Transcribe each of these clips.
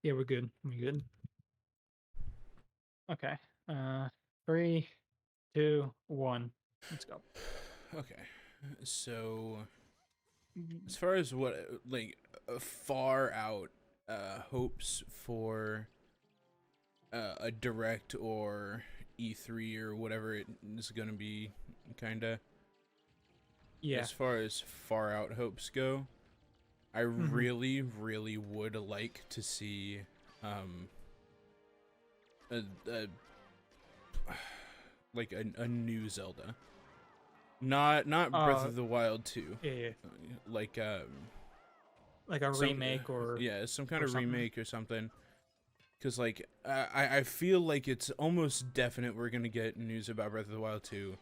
Yeah, we're good. We're good. Okay. Uh, three, two, one. Let's go. Okay, so Mhm. as far as what far out hopes for a direct or E3 or whatever it is going to be, kind of Yeah. as far as far out hopes go, I hmm really would like to see um a, a a new Zelda. Not Breath Uh, of the Wild 2. yeah, yeah. Like Like a some remake yeah, some kind or of something. remake or something. Because like I feel like it's almost definite we're gonna get news about Breath of the Wild 2,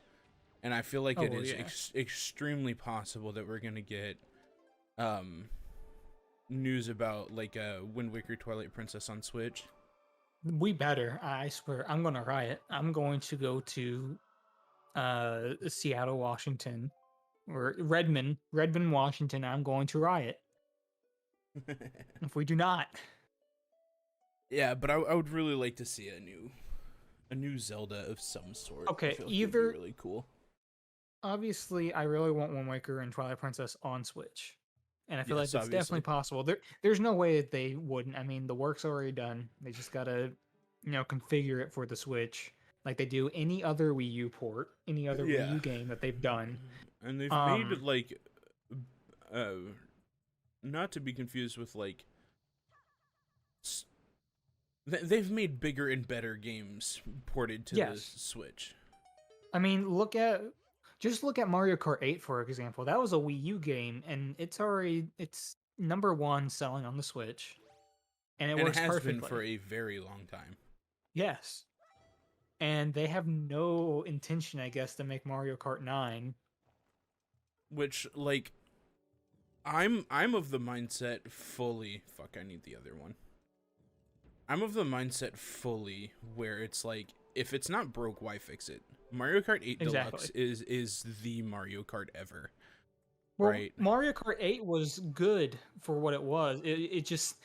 and I feel like Oh it well, is yeah. extremely possible that we're gonna get um news about like Wind Waker Twilight Princess on Switch. We better. I swear. I'm gonna riot. I'm going to go to Seattle, Washington, or Redmond, Washington. I'm going to riot if we do not. Yeah, but I would really like to see a new Zelda of some sort. I Okay, feel like it would be either really cool. obviously I really want Wind Waker and Twilight Princess on Switch. And I feel like Yes, that's definitely obviously. possible. There's no way that they wouldn't. I mean, the work's already done. They just gotta, configure it for the Switch like they do any other Wii U port, any other Wii Yeah, U game that they've done. and they've made Um, like uh not to be confused with like they've made bigger and better games ported to the yes. Switch. I mean, just look at Mario Kart 8 for example. That was a Wii U game, and it's number one selling on the Switch, and it And it works has been for perfectly. a very long time. Yes. And they have no intention, I guess, to make Mario Kart 9. Which like I'm of the mindset fully fuck I need the other one. I'm of the mindset fully where it's like if it's not broke, why fix it? Mario Kart 8 Deluxe Exactly. is the Mario Kart ever, Well, right? Mario Kart 8 was good for what it was. It just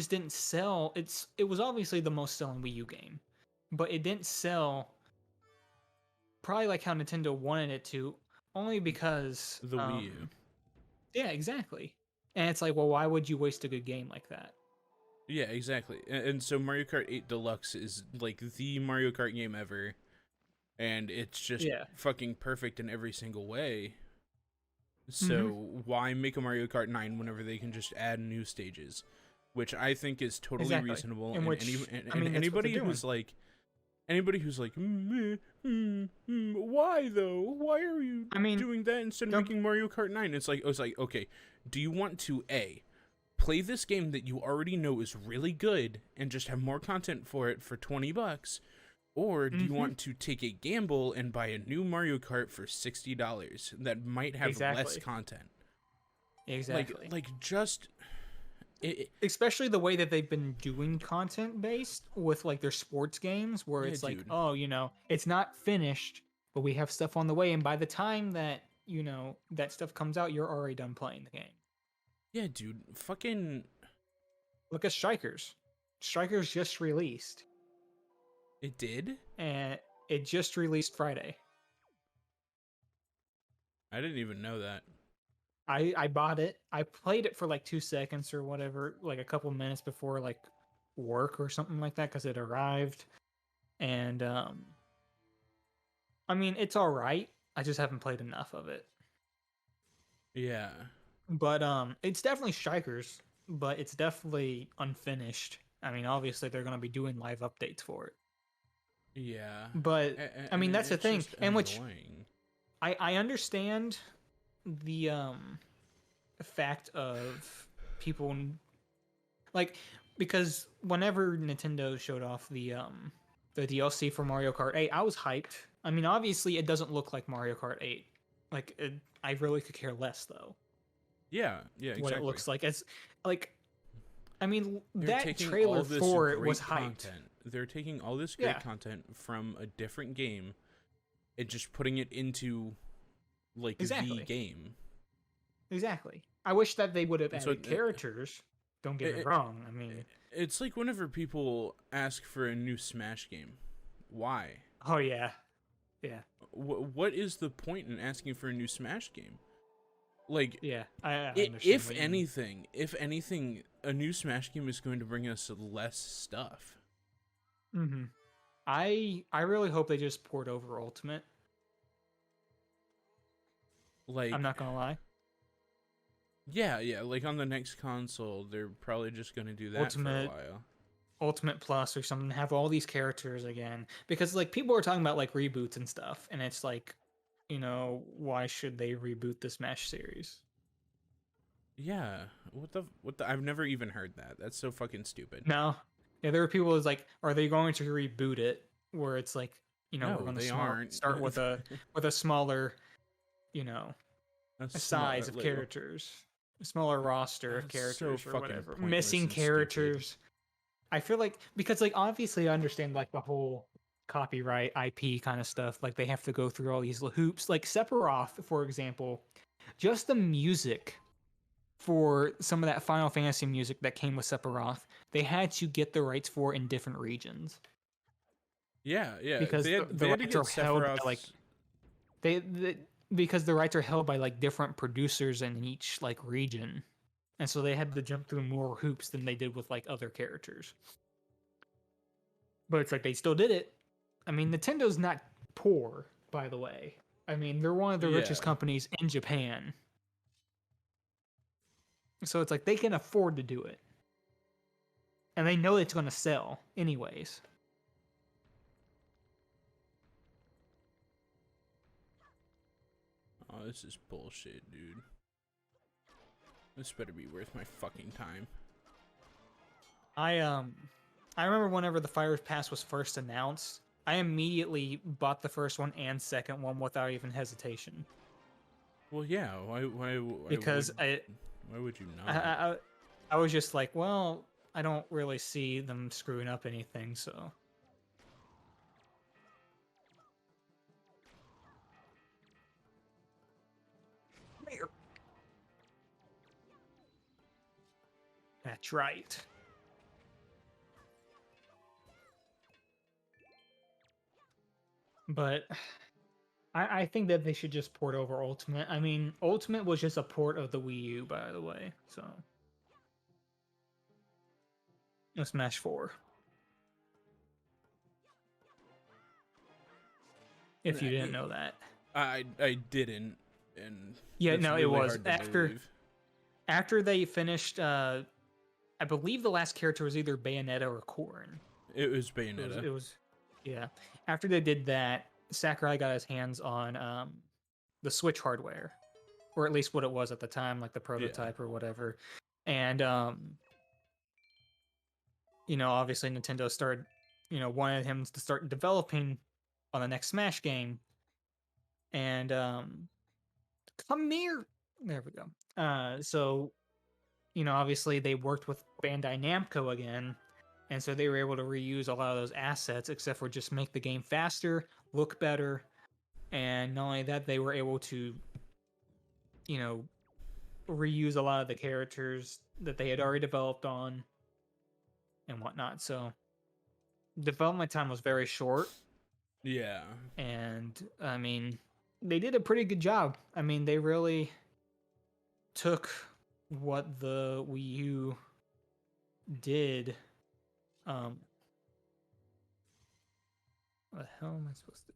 didn't sell. It was obviously the most selling Wii U game, but it didn't sell probably like how Nintendo wanted it to, only because The Wii U. yeah, exactly. And it's like, well, why would you waste a good game like that? Yeah, exactly. And so Mario Kart 8 Deluxe is like the Mario Kart game ever, and it's just Yeah. fucking perfect in every single way. Mhm. So why make a Mario Kart 9 whenever they can just add new stages, which I think is totally Exactly. reasonable. In And which I and mean, that's what they're doing. anybody who's like, why though? Why are you I mean, doing that instead of don't making Mario Kart 9? It's like, okay, do you want to A, play this game that you already know is really good and just have more content for it for $20? Or do you mhm. want to take a gamble and buy a new Mario Kart for $60 that might have less Exactly. content? Exactly. Just it, Especially the way that they've been doing content based with like their sports games where yeah, it's like, dude. oh, it's not finished, but we have stuff on the way, and by the time that that stuff comes out, you're already done playing the game. Yeah, dude. Fucking Look at Strikers just released, it did? and it just released Friday. I didn't even know that. I bought it. I played it for like 2 seconds or whatever, like a couple minutes before like work or something like that, because it arrived. And I mean, it's all right. I just haven't played enough of it. Yeah. But it's definitely Strikers, but it's definitely unfinished. I mean, obviously they're gonna be doing live updates for it. Yeah. But I And mean, that's the it's thing, just and which annoying. I understand the fact of people like, because whenever Nintendo showed off the DLC for Mario Kart 8, I was hyped. I mean, obviously it doesn't look like Mario Kart 8. Like I really could care less though Yeah, yeah, what it exactly. looks like. As like I mean, They're that taking trailer all this for it was great hyped. content. They're taking all this great Yeah, content from a different game and just putting it into like the exactly. game. Exactly. I wish that they would have And so added characters. Don't get me it, wrong. I mean, It's like whenever people ask for a new Smash game, why? Oh yeah, yeah, What is the point in asking for a new Smash game? Like, yeah. I understand what you mean. if anything, a new Smash game is going to bring us less stuff. Mm-hmm. I really hope they just port over Ultimate. I'm Like, not gonna lie. yeah, like on the next console, they're probably just gonna do that for a Ultimate while. Ultimate Plus or something, have all these characters again. Because like people are talking about like reboots and stuff, and it's like, why should they reboot the Smash series? Yeah, what the? I've never even heard that. That's so fucking stupid. No. Yeah, there are people who's like, are they going to reboot it? Where it's like, we're No, gonna they aren't. start with a smaller, you know, a size of Like, characters, a smaller roster of that's so characters or fucking whatever. pointless Missing and characters. stupid. I feel like because like obviously I understand like the whole copyright IP kind of stuff. Like they have to go through all these hoops. Like Sephiroth, for example, just the music for some of that Final Fantasy music that came with Sephiroth, they had to get the rights for in different regions Yeah, yeah. because the They had to rights get are held by like Sephiroth's. they because the rights are held by like different producers in each like region. And so they had to jump through more hoops than they did with like other characters. But it's like they still did it. I mean, Nintendo's not poor, by the way. I mean, they're one of the Yeah, richest companies in Japan. So it's like they can afford to do it. And they know it's going to sell anyways. oh, this is bullshit, dude. This better be worth my fucking time. I remember whenever the Fire Pass was first announced, I immediately bought the first one and second one without even hesitation. Well, yeah. Why Because why would you not? I was just like, well, I don't really see them screwing up anything, so. That's right. But I think that they should just port over Ultimate. I mean, Ultimate was just a port of the Wii U, by the way, so. Smash 4. If you didn't know that. I didn't, and Yeah, it's no, really it was hard to believe. after they finished. I believe the last character was either Bayonetta or Corrin. It was Bayonetta. It was, yeah. After they did that, Sakurai got his hands on the Switch hardware, or at least what it was at the time, like the prototype or whatever. And obviously Nintendo started, wanted him to start developing on the next Smash game. And come here, there we go. So, obviously they worked with Bandai Namco again, and so they were able to reuse a lot of those assets, except for just make the game faster, look better, and not only that, they were able to, reuse a lot of the characters that they had already developed on and whatnot. So development time was very short. Yeah. And I mean, they did a pretty good job. I mean, they really took what the Wii U did. What the hell am I supposed to?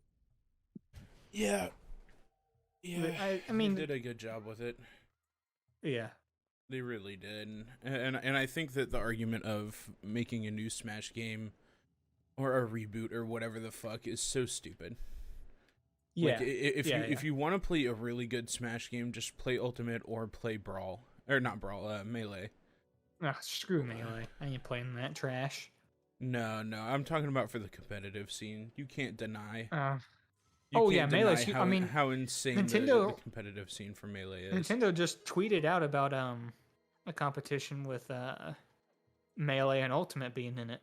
Yeah. Yeah. I mean, they did a good job with it. Yeah. They really did. And I think that the argument of making a new Smash game or a reboot or whatever the fuck is so stupid. Yeah. Like, if you want to play a really good Smash game, just play Ultimate or play Brawl. Or not Brawl, Melee. Screw Melee. I ain't playing that trash. No, I'm talking about for the competitive scene. You can't deny. Melee. How insane Nintendo, the competitive scene for Melee is. Nintendo just tweeted out about a competition with Melee and Ultimate being in it.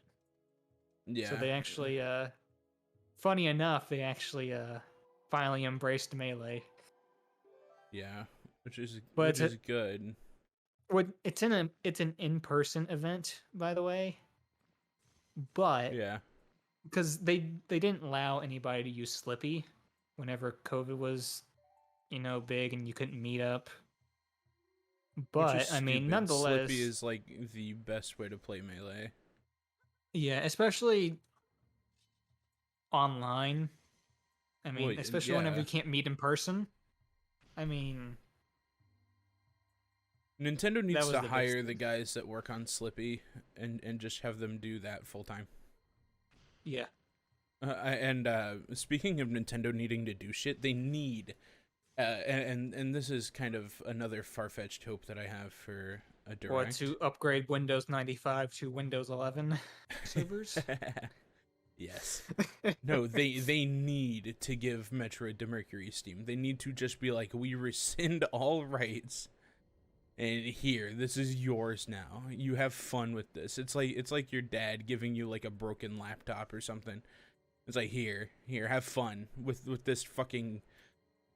Yeah. So they actually, funny enough, they actually finally embraced Melee. Yeah, which is good. It's an in-person event, by the way. but Yeah. because they didn't allow anybody to use Slippy whenever COVID was, big and you couldn't meet up. Which is But I mean, stupid. Slippy nonetheless, is like the best way to play Melee. yeah, especially online. I Well, mean, especially whenever yeah. you can't meet in person. I mean, Nintendo that needs was to the biggest hire the thing. guys that work on Slippy and just have them do that full time. Yeah. And speaking of Nintendo needing to do shit, they need and this is kind of another far fetched hope that I have for a What, direct. to upgrade Windows 95 to Windows 11 servers? Yes. No, they need to give Metroid to Mercury Steam. They need to just be like, we rescind all rights, and here, this is yours now. You have fun with this. It's like your dad giving you like a broken laptop or something. It's like, here, have fun with this fucking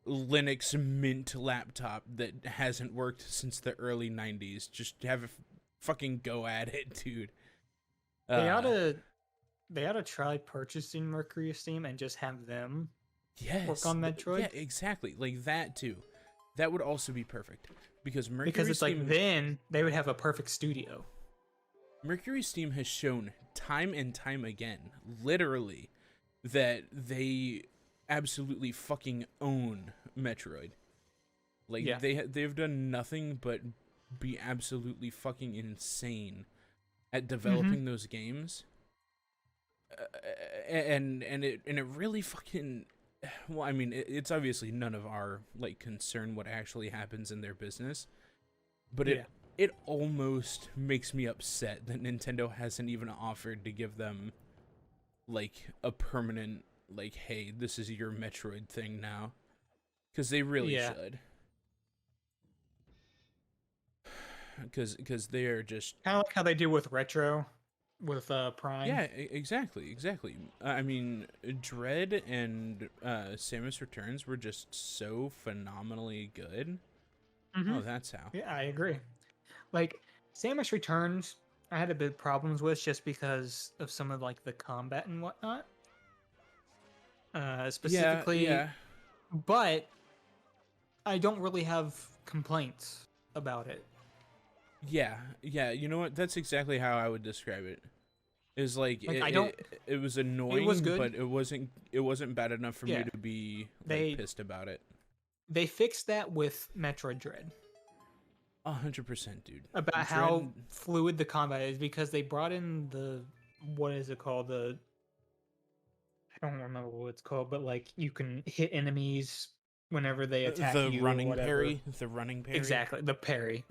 Linux Mint laptop that hasn't worked since the early 90s. Just have a fucking go at it, dude. They ought Uh to they ought to try purchasing Mercury Steam and just have them work yes. on Yeah, Metroid. exactly. Like that too. That would also be perfect because Because it's like then they would have a perfect studio. Mercury Steam has shown time and time again, literally, that they absolutely fucking own Metroid. Like Yeah. they've done nothing but be absolutely fucking insane at Mm-hmm. developing those games. And it really fucking, well, I mean, it's obviously none of our like concern what actually happens in their business, but Yeah. it almost makes me upset that Nintendo hasn't even offered to give them like a permanent, like, hey, this is your Metroid thing now, because they really Yeah. should. Because they are just, Kind of like how they do with Retro, with Prime. yeah, exactly. I mean, Dread and Samus Returns were just so phenomenally good. Mm-hmm. Oh, that's how. Yeah, I agree. Like Samus Returns, I had a bit problems with just because of some of like the combat and whatnot. Yeah, Specifically, yeah, but I don't really have complaints about it. yeah. You know what? That's exactly how I would describe it. Is like Like I don't. it was It was annoying, good. but it wasn't bad enough for me Yeah, to be like they pissed about it. they fixed that with Metroid Dread 100%, dude. about how Dread, fluid the combat is because they brought in the what is it called, the I don't remember what it's called, but like you can hit enemies whenever they attack the you or running whatever. parry, the running parry. Exactly, the parry.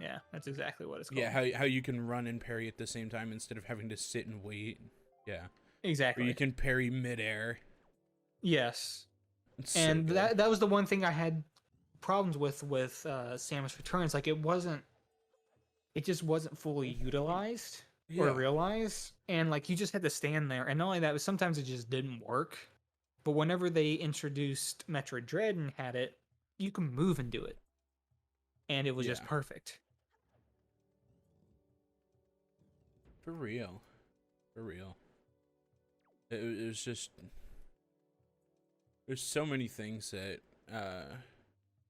Yeah, that's exactly what it's Yeah, called. how you can run and parry at the same time instead of having to sit and wait. Yeah, or you Exactly. can parry midair. Yes, It's so and good. that was the one thing I had problems with Samus Returns. Like it just wasn't fully utilized or Yeah, realized, and like you just had to stand there. And not only that, but sometimes it just didn't work. But whenever they introduced Metroid Dread and had it, you can move and do it, and it was yeah, just perfect. for real, for real. It was just there's so many things that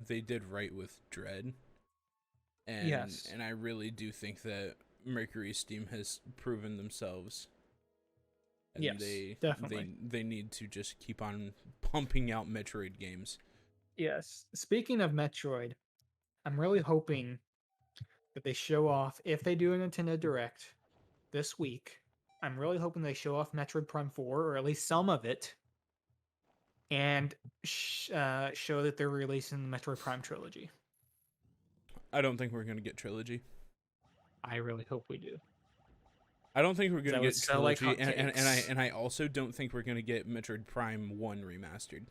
they did right with Dread, Yes. and I really do think that Mercury Steam has proven themselves, and Yes. Definitely. they need to just keep on pumping out Metroid games. Yes. Speaking of Metroid, I'm really hoping that they show off if they do a Nintendo Direct this week. I'm really hoping they show off Metroid Prime 4 or at least some of it and show that they're releasing the Metroid Prime trilogy. I don't think we're gonna get trilogy. I really hope we do. I don't think we're 'Cause gonna that would get sell like trilogy, hotcakes. and I also don't think we're gonna get Metroid Prime 1 remastered.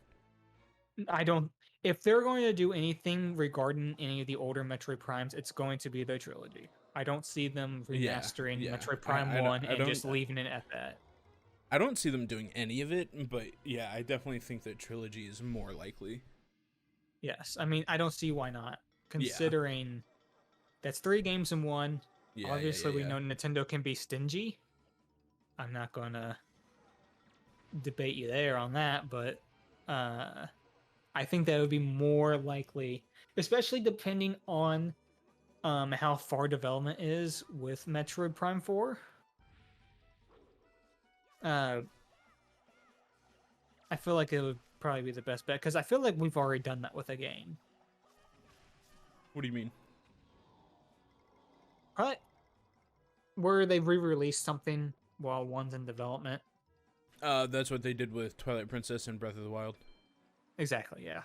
I don't. If they're going to do anything regarding any of the older Metroid Primes, it's going to be the trilogy. I don't see them Yeah, remastering yeah. Metroid Prime 1 I and don't just leaving it at that. I don't see them doing any of it, but yeah, I definitely think that trilogy is more likely. Yes. I mean, I don't see why not, Yeah, considering that's three games in one. yeah, yeah, yeah, Obviously, we yeah. know Nintendo can be stingy, I'm not gonna debate you there on that, but I think that would be more likely, especially depending on how far development is with Metroid Prime 4. Uh, I feel like it would probably be the best bet because I feel like we've already done that with a game. What do you mean? Probably where they re-released something while one's in development. That's what they did with Twilight Princess and Breath of the Wild. Exactly, yeah.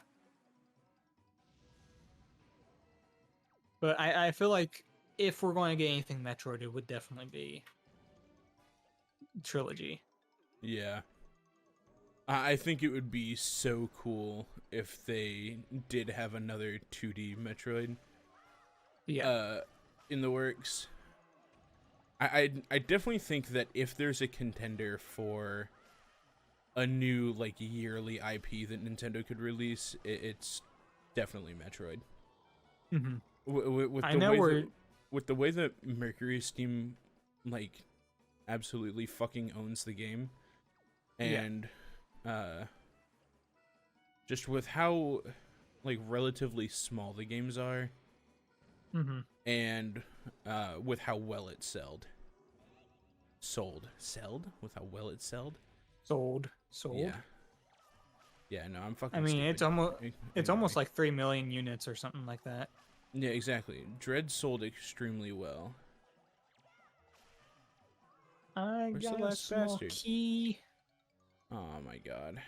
But I feel like if we're going to get anything Metroid, it would definitely be Trilogy. Yeah. I think it would be so cool if they did have another 2D Metroid in the works. I definitely think that if there's a contender for a new like yearly IP that Nintendo could release, it's definitely Metroid. Mm-hmm. With the way that Mercury Steam like absolutely fucking owns the game, and just with how like relatively small the games are, and with how well it sold with how well it sold. Yeah, no, I'm fucking I mean, stupid. it's almost like 3 million units or something like that. Yeah, exactly. Dread sold extremely well. Where's got the last small bastard? key. Oh my god.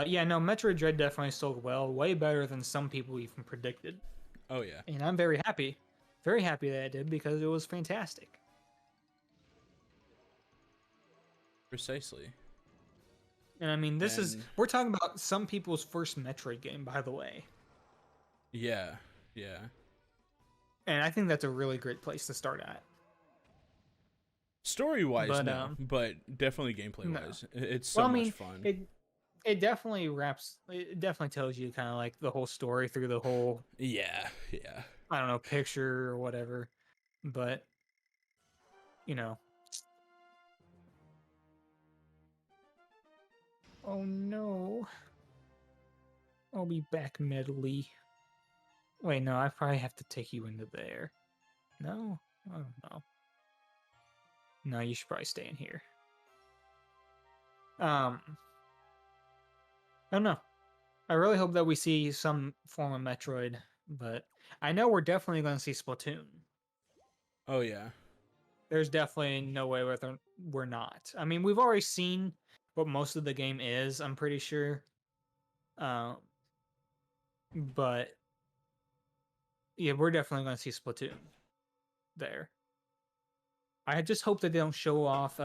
Yeah, no, Metroid Dread definitely sold well, way better than some people even predicted. Oh yeah. And I'm very happy that it did because it was fantastic. Precisely. And I mean, we're talking about some people's first Metroid game, by the way. Yeah. And I think that's a really great place to start at. Story-wise, no, but definitely gameplay-wise, it's so much fun. It definitely tells you kind of like the whole story through the whole I don't know, picture or whatever. But you know. Oh no. I'll be back, 𝕊𝕆𝕀𝕀𝕁. Wait, no, I probably have to take you into there. No? Oh no. No, you should probably stay in here. I don't know. I really hope that we see some form of Metroid, but I know we're definitely going to see Splatoon. Oh yeah. There's definitely no way we're not. I mean, we've already seen what most of the game is, I'm pretty sure. But yeah, we're definitely going to see Splatoon there. I just hope that they don't show off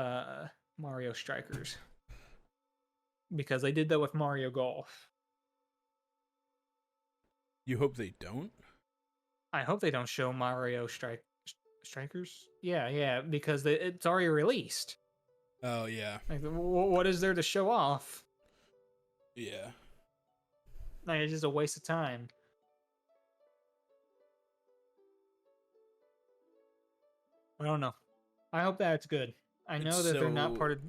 Mario Strikers, because they did that with Mario Golf. You hope they don't? I hope they don't show Mario Strikers. Yeah, because it's already released. Oh yeah. Like, what is there to show off? Yeah. Like, it's just a waste of time. I don't know. I hope that it's good. I know that they're not part of.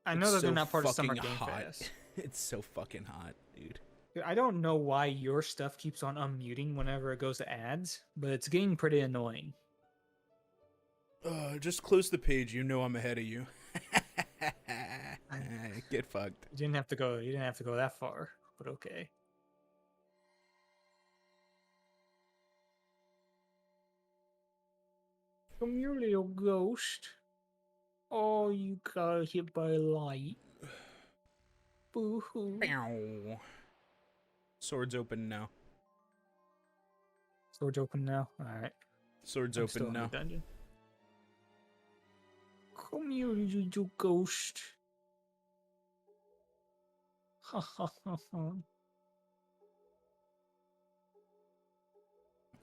I know that they're not part of Summer Game Fest. It's so fucking hot, dude. I don't know why your stuff keeps on unmuting whenever it goes to ads, but it's getting pretty annoying. Just close the page. You know I'm ahead of you. Get fucked. You didn't have to go that far, but okay. Come here, little ghost. Oh, you got hit by a light. Boo-hoo. Sword's open now. Sword's open now? Alright. Sword's open now. Dungeon. Come here, little ghost. Ha ha ha ha.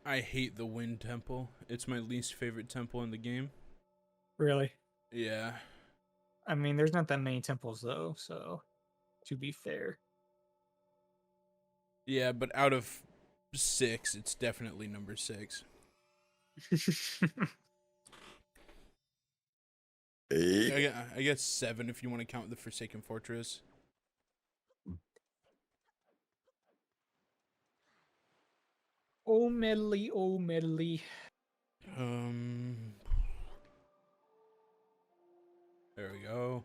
I hate the Wind Temple. It's my least favorite temple in the game. Really? Yeah. I mean, there's not that many temples, though, so to be fair. Yeah, but out of 6, it's definitely number 6. I guess 7 if you want to count the Forsaken Fortress. Oh medley, oh medley. There we go.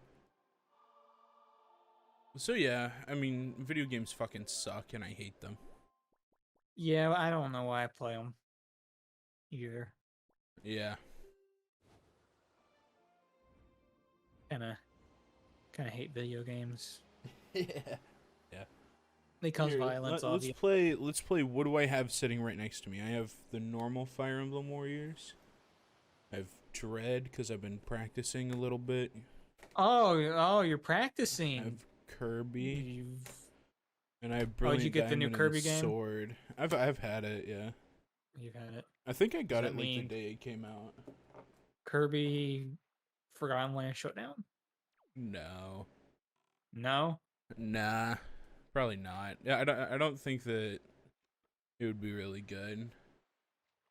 So yeah, I mean, video games fucking suck, and I hate them. Yeah, I don't know why I play them either. Yeah. Kind of hate video games. Yeah. Yeah. They cause Here, violence, let's obviously. play. What do I have sitting right next to me? I have the normal Fire Emblem Warriors. I have Dread because I've been practicing a little bit. Oh, you're I practicing. have Kirby, You've... and I have Oh, did you Brilliant get the new Diamond Kirby and game? Sword. I've had it, yeah. You've had it. I think I got that it like the mean day it came out. Kirby Forgotten Land Showdown? No. No? Nah. Probably not. Yeah, I don't think that it would be really good.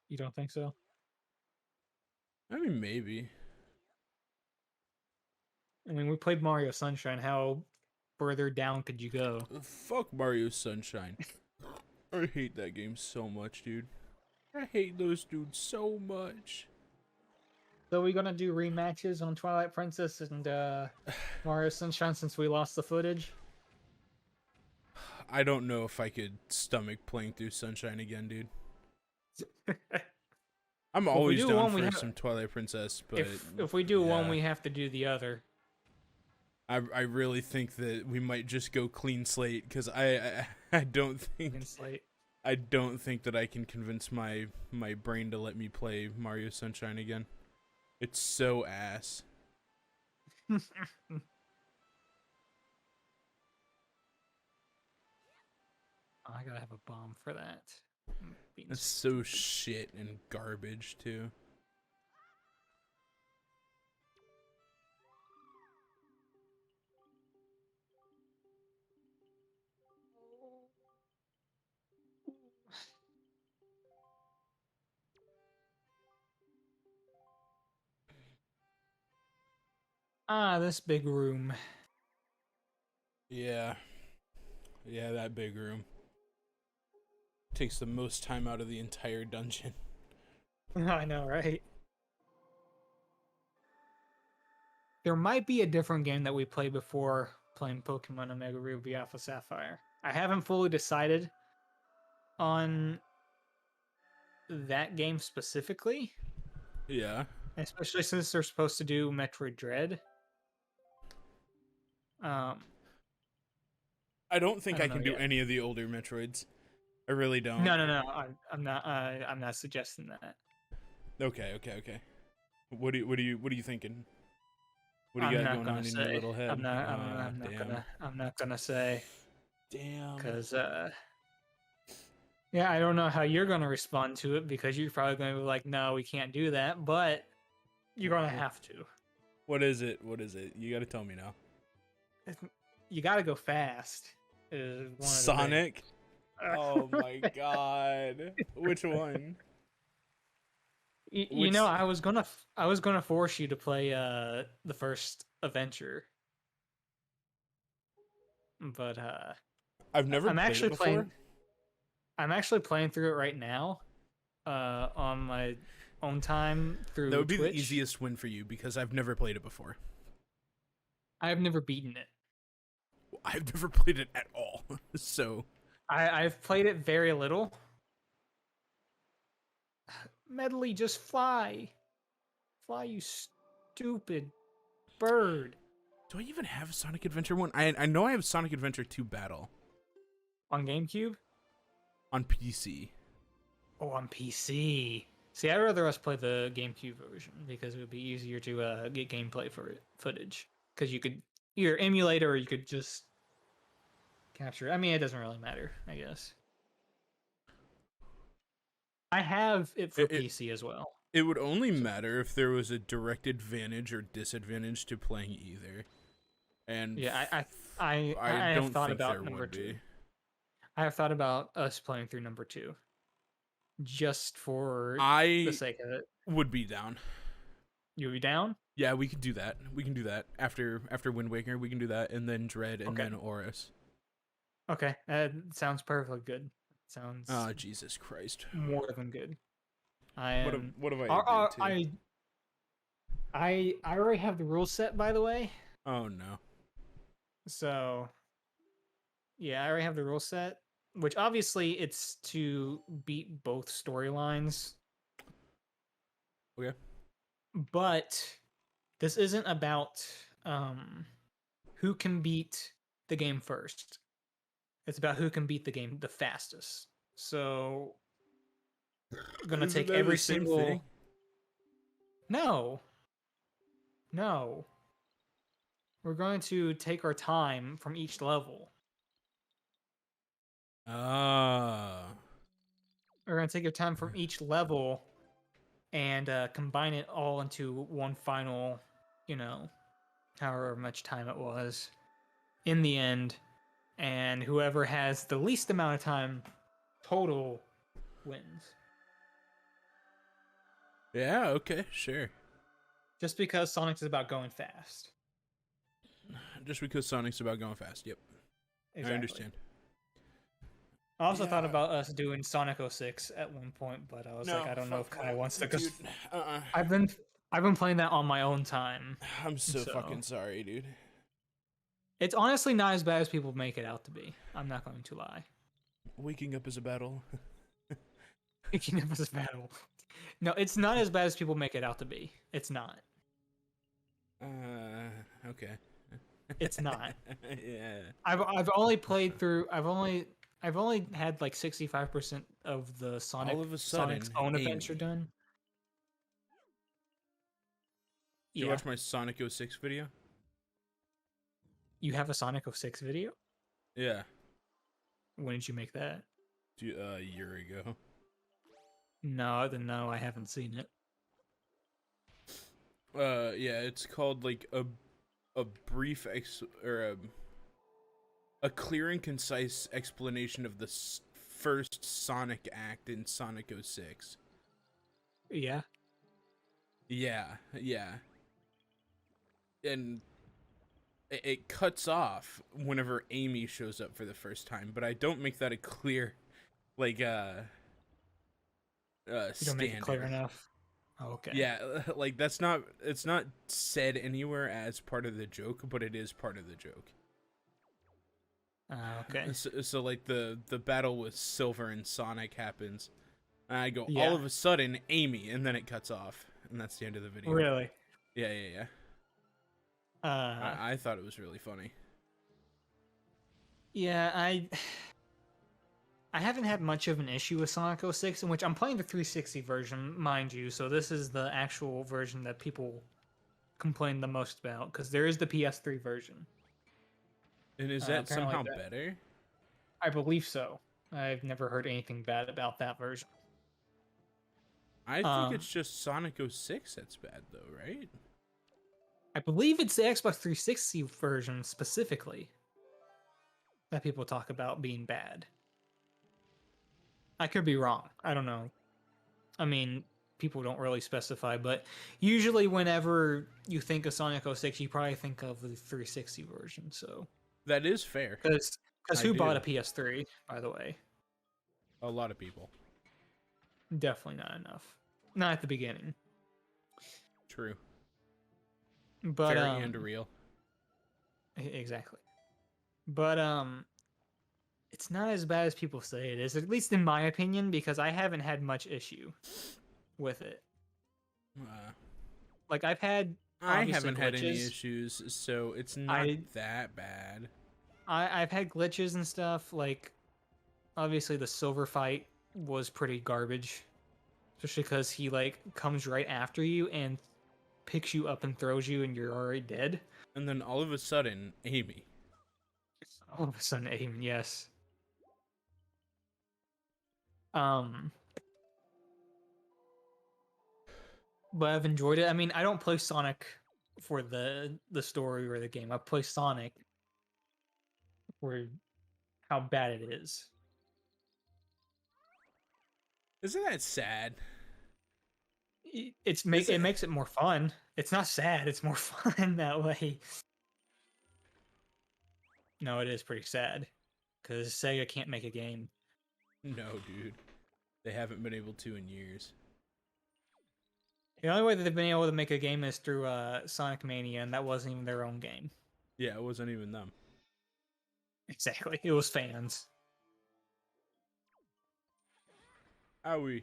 You don't think so? I mean, maybe. I mean, we played Mario Sunshine. How further down could you go? Fuck Mario Sunshine. I hate that game so much, dude. I hate those dudes so much. So we gonna do rematches on Twilight Princess and Mario Sunshine since we lost the footage? I don't know if I could stomach playing through Sunshine again, dude. I'm Well, always down for some Twilight Princess, but if we do one, we have to do the other. I really think that we might just go clean slate because I don't think I don't think that I can convince my brain to let me play Mario Sunshine again. It's so ass. I gotta have a bomb for that. It's so shit and garbage too. Ah, this big room. Yeah. Yeah, that big room. Takes the most time out of the entire dungeon. I know, right? There might be a different game that we played before playing Pokemon Omega Ruby Alpha Sapphire. I haven't fully decided on that game specifically. Yeah. Especially since they're supposed to do Metroid Dread. I don't think I can do any of the older Metroids. I really don't. No. I'm not. I'm not suggesting that. Okay. What are you thinking? What do you got going on in your little head? I'm not gonna say. Damn. Because yeah, I don't know how you're gonna respond to it because you're probably gonna be like, no, we can't do that, but you're gonna have to. What is it? You gotta tell me now. You gotta go fast. Sonic? Oh my god. Which one? You know, I was gonna force you to play the first adventure. But I've never I'm played actually it before. I'm actually playing through it right now. On my own time through That would be Twitch. the easiest win for you because I've never played it before. I've never beaten it. I've never played it at all. So I've played it very little. Medley, just fly. Fly, you stupid bird. do I even have a Sonic Adventure 1? I know I have Sonic Adventure 2 Battle. On GameCube? On PC. Oh, on PC. See, I'd rather us play the GameCube version because it would be easier to get gameplay for it, footage. Because you could either emulate it or you could just capture it. I mean, it doesn't really matter, I guess. I have it for PC as well. It would only matter if there was a direct advantage or disadvantage to playing either. And yeah, I have thought about number 2. I have thought about us playing through number 2. Just for the sake of it. Would be down. You be down? Yeah, we can do that. We can do that after Wind Waker. We can do that, and then Dread, and then Oris. Okay, sounds perfectly good. Sounds Oh, Jesus Christ! more than good. I am. What have I agreed to? I already have the rules set, by the way. Oh no. So yeah, I already have the rules set. Which obviously it's to beat both storylines. Okay. But this isn't about who can beat the game first. It's about who can beat the game the fastest. So we're gonna Isn't take that every the same single thing? No. No. We're going to take our time from each level. Ah. We're going to take our time from each level and combine it all into one final, however much time it was in the end. And whoever has the least amount of time total wins. Yeah, okay, sure. Just because Sonic's is about going fast. Just because Sonic's about going fast. Yep. Exactly. I understand. I also thought about us doing Sonic 06 at one point, but I was like, I don't know if Kai wants to. Dude, I've been playing that on my own time. I'm so fucking sorry, dude. It's honestly not as bad as people make it out to be. I'm not going to lie. Waking up is a battle. Waking up is a battle. No, it's not as bad as people make it out to be. It's not. Okay. It's not. Yeah. I've only played through. I've only had like 65% of the Sonic. All of a sudden, Sonic's own adventure done. Did you watch my Sonic 06 video? You have a Sonic 06 video? Yeah. When did you make that? A year ago. No, I haven't seen it. Yeah, it's called like a brief a clear and concise explanation of the first Sonic act in Sonic 06. Yeah. Yeah. And it cuts off whenever Amy shows up for the first time, but I don't make that a clear, like, You don't make it clear enough. Oh, okay. Yeah, like it's not said anywhere as part of the joke, but it is part of the joke. Okay. So like the battle with Silver and Sonic happens, and I go all of a sudden Amy, and then it cuts off, and that's the end of the video. Really? Yeah. I thought it was really funny. Yeah, I haven't had much of an issue with Sonic 06, in which I'm playing the 360 version, mind you, so this is the actual version that people complain the most about, because there is the PS3 version. And is that somehow better? I believe so. I've never heard anything bad about that version. I think it's just Sonic 06 that's bad, though, right? I believe it's the Xbox 360 version specifically that people talk about being bad. I could be wrong. I don't know. I mean, people don't really specify, but usually whenever you think of Sonic 06, you probably think of the 360 version, so... That is fair. Because who bought a PS3, by the way? A lot of people. Definitely not enough. Not at the beginning. True. But fair and real. Exactly. But it's not as bad as people say it is, at least in my opinion, because I haven't had much issue with it. Like I haven't glitches. Had any issues, so it's not that bad. I've had glitches and stuff. Like, obviously the Silver fight was pretty garbage, especially because he like comes right after you and picks you up and throws you, and you're already dead. And then all of a sudden, Amy. All of a sudden, Amy, yes. But I've enjoyed it. I mean, I don't play Sonic for the story or the game. I play Sonic for how bad it is. Isn't that sad? It makes it more fun. It's not sad. It's more fun that way. No, it is pretty sad because Sega can't make a game. No, dude. They haven't been able to in years. The only way that they've been able to make a game is through Sonic Mania, and that wasn't even their own game. Yeah, it wasn't even them. Exactly. It was fans. Owie.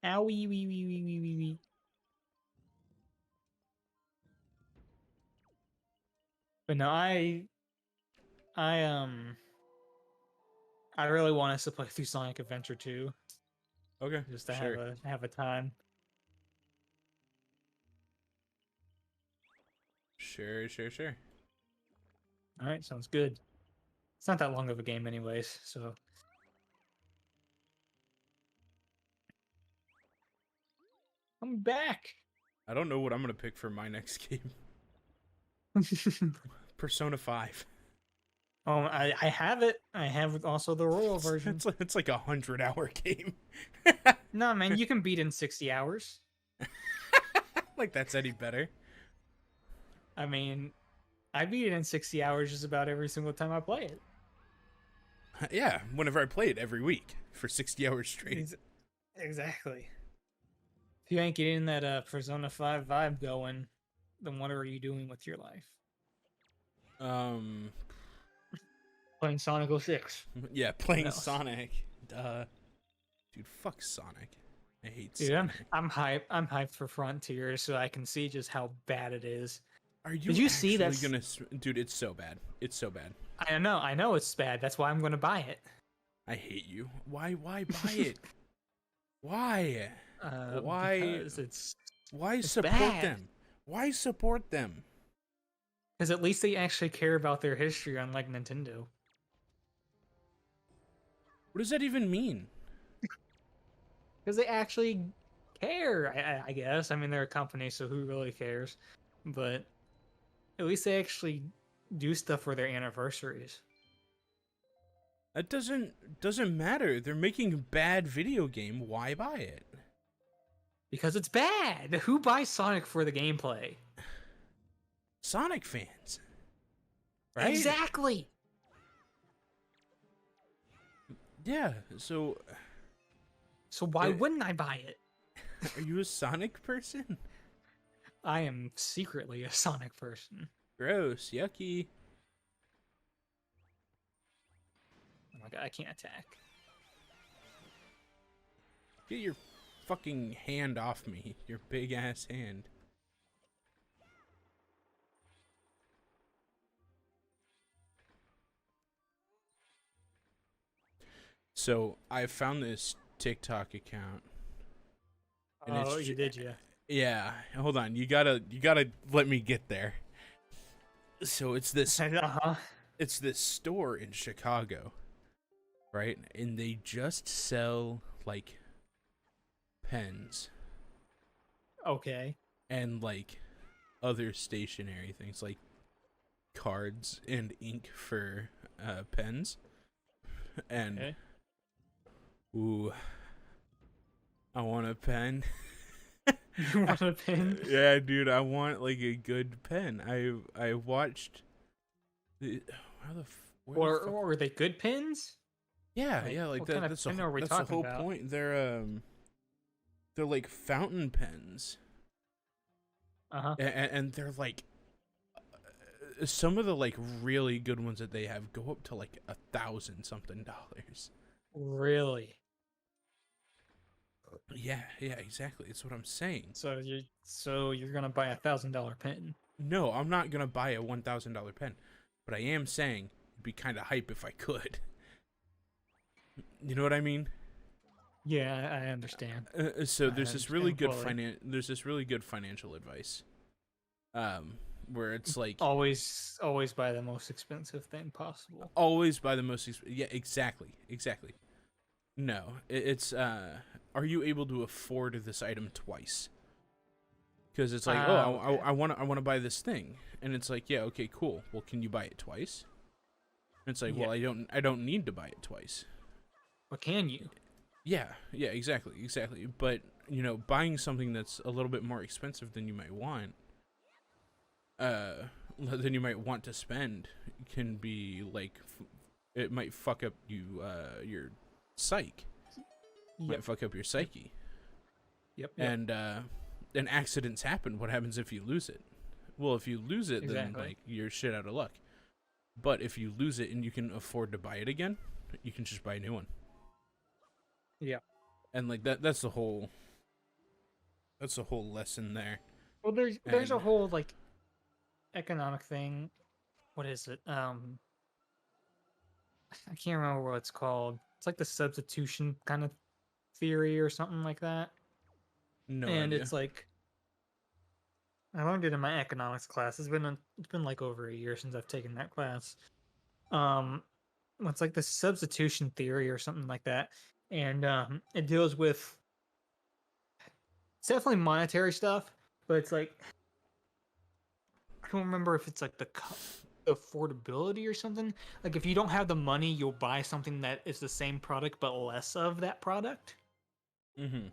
Owie, wee, wee, wee, wee, wee, wee. But no, I really want us to play through Sonic Adventure 2, Okay, just to sure. have a time. Sure. All right, sounds good. It's not that long of a game, anyways. So I'm back. I don't know what I'm gonna pick for my next game. Persona 5. Oh, I have it. I have also the Royal version. It's like a 100-hour game. No, man, you can beat in 60 hours. Like that's any better. I mean, I beat it in 60 hours just about every single time I play it. Yeah, whenever I play it every week for 60 hours straight. Exactly. If you ain't getting that Persona 5 vibe going, then what are you doing with your life? Playing Sonic 06. Yeah, playing Sonic. Dude, fuck Sonic. I hate Dude, Sonic. I'm hyped. I'm hyped for Frontier, so I can see just how bad it is. Are you? Did you see that? Dude, it's so bad. It's so bad. I know it's bad. That's why I'm gonna buy it. I hate you. Why buy it? Why? Because Why it's support bad. them? Why support them? Because at least they actually care about their history, unlike Nintendo. What does that even mean? Because they actually care, I guess. I mean, they're a company, so who really cares? But at least they actually do stuff for their anniversaries. That doesn't matter. They're making a bad video game. Why buy it? Because it's bad. Who buys Sonic for the gameplay? Sonic fans. Right? Exactly. Yeah, so why wouldn't I buy it? are you a Sonic person? I am secretly a Sonic person. Gross, yucky. Oh my god, I can't attack. Get your fucking hand off me, your big ass hand. So I found this TikTok account. And you did, yeah. Yeah, hold on. You gotta let me get there. So it's this it's this store in Chicago, right? And they just sell like pens Okay. and like other stationary things like cards and ink for pens. And Okay. ooh, I want a pen. You want a pin? Yeah, dude, I want like a good pen. I watched the Or are they good pins? yeah, like, yeah, like what that. kind of That's pen are we the talking whole about? point. They're like fountain pens, and they're like some of the like really good ones that they have go up to like $1,000 something. Really? Yeah, exactly. That's what I'm saying. So you're gonna buy $1,000 pen? No, I'm not gonna buy a $1,000 pen, but I am saying it'd be kind of hype if I could. You know what I mean? Yeah, I understand. So there's this really good fully. there's this really good financial advice, where it's like Always buy the most expensive thing possible. always buy the most. Yeah, exactly. No, it's are you able to afford this item twice? Because it's like, Okay. I want to buy this thing, and it's like, yeah, okay, cool. Well, can you buy it twice? And it's like, Yeah. well, I don't need to buy it twice. But can you? Yeah, exactly. But you know, buying something that's a little bit more expensive than you might want, than you might want to spend, can be like, it might fuck up your psyche. Might fuck up your psyche. Yep. And accidents happen. What happens if you lose it? Well, if you lose it, then like you're shit out of luck. But if you lose it and you can afford to buy it again, you can just buy a new one. Yeah. And like that's the whole lesson there. Well, there's a whole like economic thing. What is it? I can't remember what it's called. It's like the substitution kind of theory or something like that. No and idea. It's like, I learned it in my economics class. It's been like over a year since I've taken that class. It's like the substitution theory or something like that, and it deals with, it's definitely monetary stuff, but it's like, I don't remember if it's like the affordability or something. Like if you don't have the money, you'll buy something that is the same product but less of that product. Mm-hmm.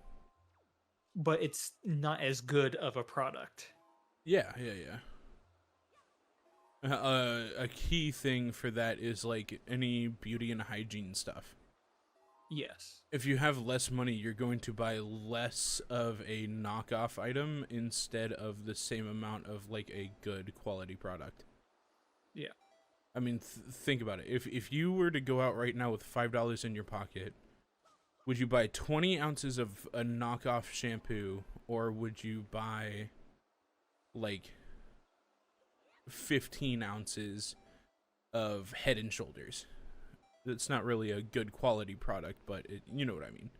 But it's not as good of a product. Yeah. A key thing for that is like any beauty and hygiene stuff. Yes. If you have less money, you're going to buy less of a knockoff item instead of the same amount of like a good quality product. Yeah. I mean, think about it. If you were to go out right now with $5 in your pocket, would you buy 20 ounces of a knockoff shampoo, or would you buy like 15 ounces of Head and Shoulders? It's not really a good quality product, but you know what I mean.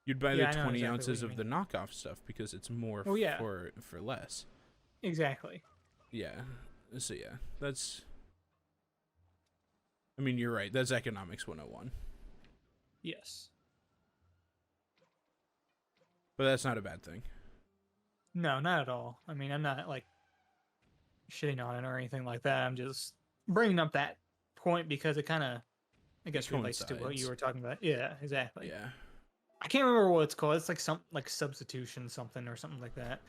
You'd buy the 20 ounces of the knockoff stuff because it's more for less. Exactly. Yeah. So yeah, that's, I mean, you're right. That's economics 101. Yes. But that's not a bad thing. No, not at all. I mean, I'm not like shitting on it or anything like that. I'm just bringing up that point because it kind of, I guess, relates to what you were talking about. Yeah, exactly. Yeah. I can't remember what it's called. It's like some like substitution something or something like that.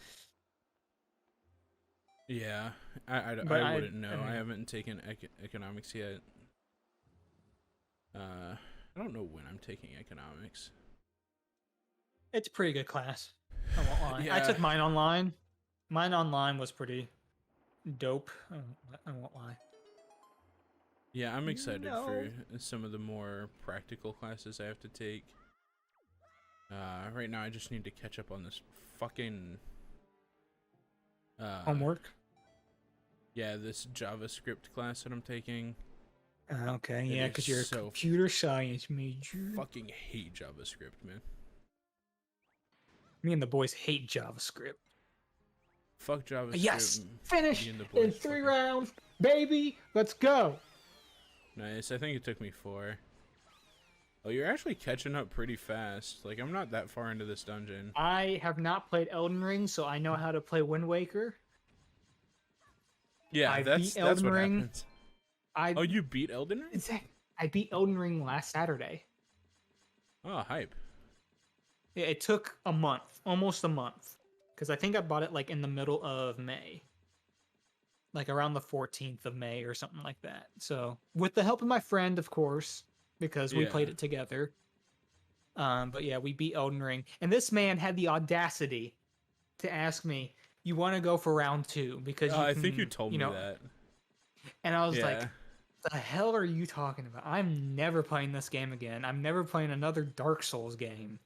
Yeah, I wouldn't know. I haven't taken economics yet. I don't know when I'm taking economics. It's a pretty good class. I won't lie. Yeah. I took mine online. Mine online was pretty dope. I won't lie. Yeah, I'm excited for some of the more practical classes I have to take. Right now, I just need to catch up on this fucking homework. Yeah, this JavaScript class that I'm taking. Okay, yeah, because you're a computer science major. Fucking hate JavaScript, man. Me and the boys hate JavaScript. Fuck JavaScript. Yes, finish in 3 rounds, baby. Let's go. Nice. I think it took me 4. Oh, you're actually catching up pretty fast. Like, I'm not that far into this dungeon. I have not played Elden Ring, so I know how to play Wind Waker. Yeah, that's what happens. Oh, you beat Elden Ring? I beat Elden Ring last Saturday. Oh, hype. It took a month, almost a month, because I think I bought it like in the middle of May, like around the 14th of May or something like that. So with the help of my friend, of course, because we played it together. But yeah, we beat Elden Ring, and this man had the audacity to ask me, "You want to go for round 2?" Because I think you told me that. And I was like, "The hell are you talking about? I'm never playing this game again. I'm never playing another Dark Souls game.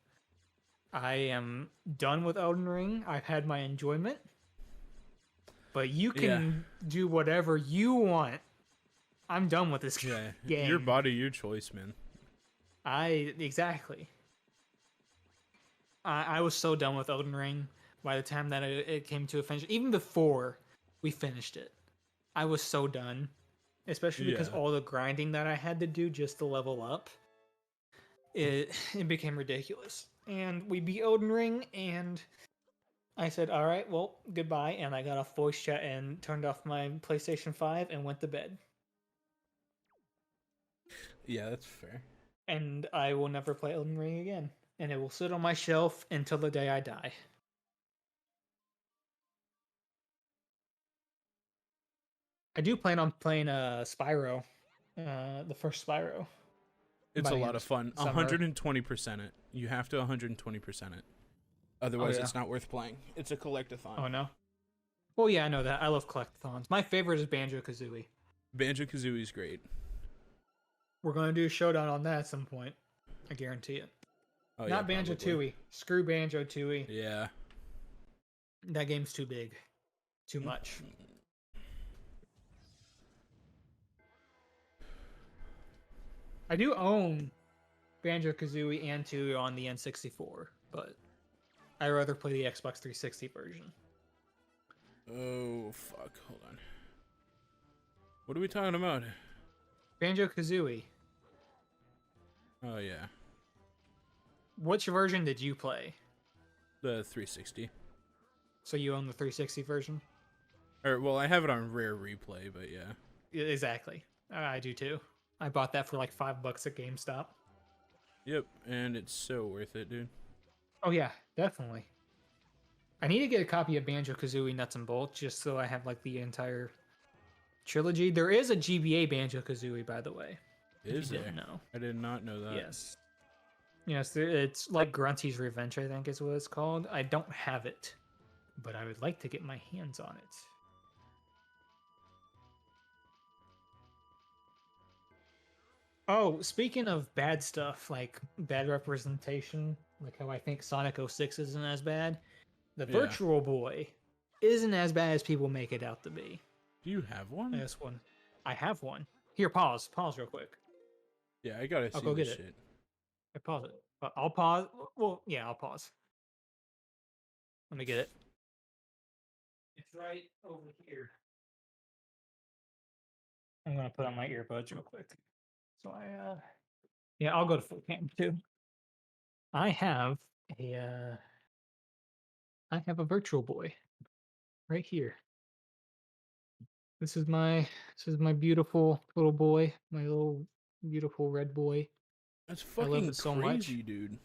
I am done with Elden Ring. I've had my enjoyment. But you can do whatever you want. I'm done with this game. Your body, your choice, man." Exactly. I was so done with Elden Ring by the time that it came to a finish. Even before we finished it, I was so done. Especially because all the grinding that I had to do just to level up, it became ridiculous. And we beat Elden Ring, and I said, "All right, well, goodbye." And I got off voice chat and turned off my PlayStation 5 and went to bed. Yeah, that's fair. And I will never play Elden Ring again. and it will sit on my shelf until the day I die. I do plan on playing Spyro, the first Spyro. It's By a the lot end of of fun. summer. 120% it. You have to 120% it. Oh Otherwise, yeah. it's not worth playing. It's a collectathon. Oh no. Well, yeah, I know that. I love collectathons. My favorite is Banjo Kazooie. Banjo-Kazooie is great. We're gonna do a showdown on that at some point. I guarantee it. Oh yeah, Not Banjo probably. Tooie. Screw Banjo Tooie. Yeah. That game's too big. Too much. I do own Banjo Kazooie and Tooie on the N64, but I'd rather play the Xbox 360 version. Oh fuck! Hold on. What are we talking about? Banjo Kazooie. Oh yeah, Which version did you play? the 360. So you own the 360 version? Or well, I have it on rare replay, but yeah. Exactly. I do too. I bought that for like $5 at GameStop. Yep, and it's so worth it, dude. Oh yeah, definitely. I need to get a copy of Banjo Kazooie Nuts and Bolts just so I have like the entire trilogy. There is a GBA Banjo Kazooie, by the way. Is you there? didn't know. I did not know that. Yes. Yes, it's like Grunty's Revenge, I think is what it's called. I don't have it, but I would like to get my hands on it. Oh, speaking of bad stuff, like bad representation, like how I think Sonic 06 isn't as bad, the Yeah. Virtual Boy isn't as bad as people make it out to be. Do you have one? This one. I have one. Here, pause. Pause real quick. Yeah, I gotta I'll see go this get it. shit. I pause it. But I'll pause. Well, yeah, I'll pause. Let me get it. It's right over here. I'm gonna put on my earbuds real quick. So yeah, I'll go to full cam too. I have a Virtual Boy right here. This is my beautiful little boy, my little beautiful red boy. That's I love fucking it so crazy, much. dude.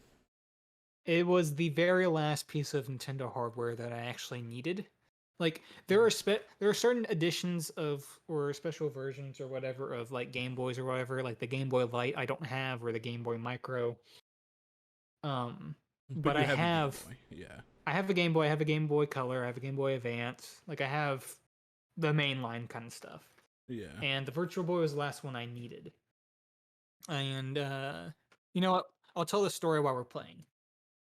It was the very last piece of Nintendo hardware that I actually needed. Like there are certain editions of or special versions or whatever of like Game Boys or whatever, like the Game Boy Light I don't have or the Game Boy Micro. But But you I have a Game have Boy. Yeah. I have a Game Boy, I have a Game Boy Color, I have a Game Boy Advance. Like I have the mainline kind of stuff. Yeah. And the Virtual Boy was the last one I needed. And you know what? I'll tell the story while we're playing.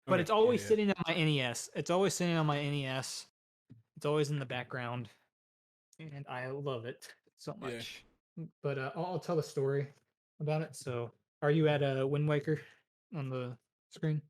But Okay, it's always yeah. sitting on my NES. It's always sitting on my NES. It's always in the background, and I love it so Yeah. much. But I'll tell the story about it. So, are you at Wind Waker on the screen?